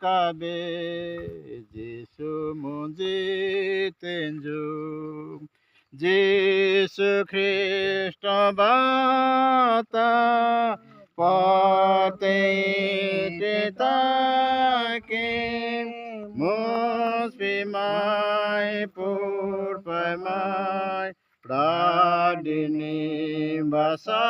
kabe Jesu munji tenju Jesu Christo bata pate tetake must be my purpai mai pradini basa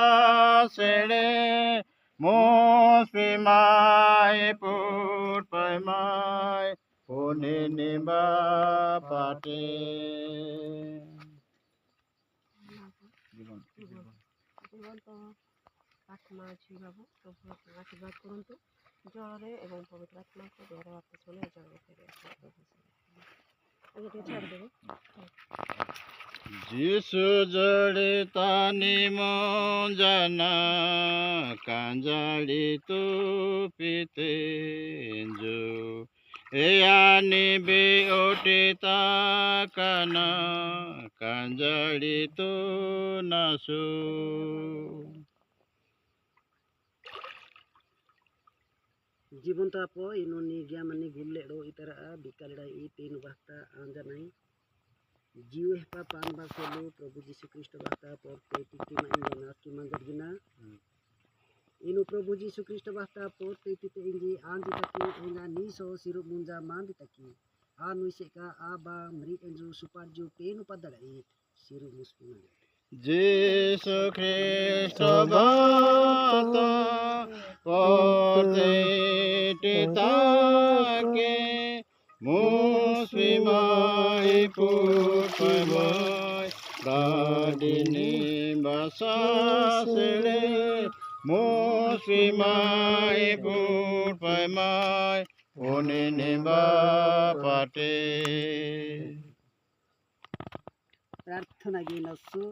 sele must be my purpai mai punini ba pate आत्मा जीवाबू प्रभु आशीर्वाद करंतु जलरे एवं पवित्र आत्मा को द्वारा वापस होने जल फेरे प्रभु छाड़ देवे जीसु जड़े तानी मोंजना कांजाली तू पीते जो यानी बे ओटे ताकना कांजाली तू नासु जीवन तो आप इन्होंने गया मनी गुल्ले रो इतर बिकलड़ा ई तीन वास्ता आंजा नहीं जीव है पान बासलो प्रभु जीसु क्रिस्ट वास्ता पर तेती में इंजना की मंजर गिना इनु प्रभु जीसु क्रिस्ट वास्ता पर तेती ते इंजी आंजी तकी इंगा नीसो सिरु मुंजा मांदी तकी आनुइसे का आबा मरी इंजु सुपार जो पेनु पदड़ई सिरु मुस्पुना Jesu Christo bata porte take muslimai purpai mai pradini basa sele muslimai purpai mai punini ba pate प्रार्थना गिनसु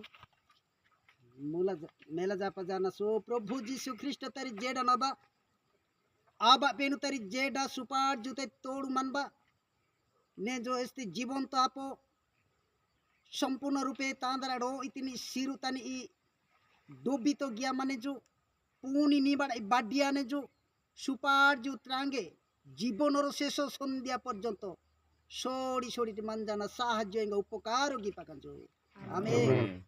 मेला जापा जाना सो प्रभु जीसु ख्रिस्ट तरी जेडा नबा आबा पेनु तरी जेडा सुपार जुते तोड़ू मनबा ने जो इस्ती जीवन तो आपो संपूर्ण रूपे तांदरा रो इतनी सिरु तनी ई डोबी तो गया माने जो पूनी निबाड़ बाडिया ने जो सुपार जो त्रांगे जीवन रो शेषो संध्या पर्यंत सोड़ी सोड़ी मान जाना साहाय्य उपकार होगी पाकन जो आमेन।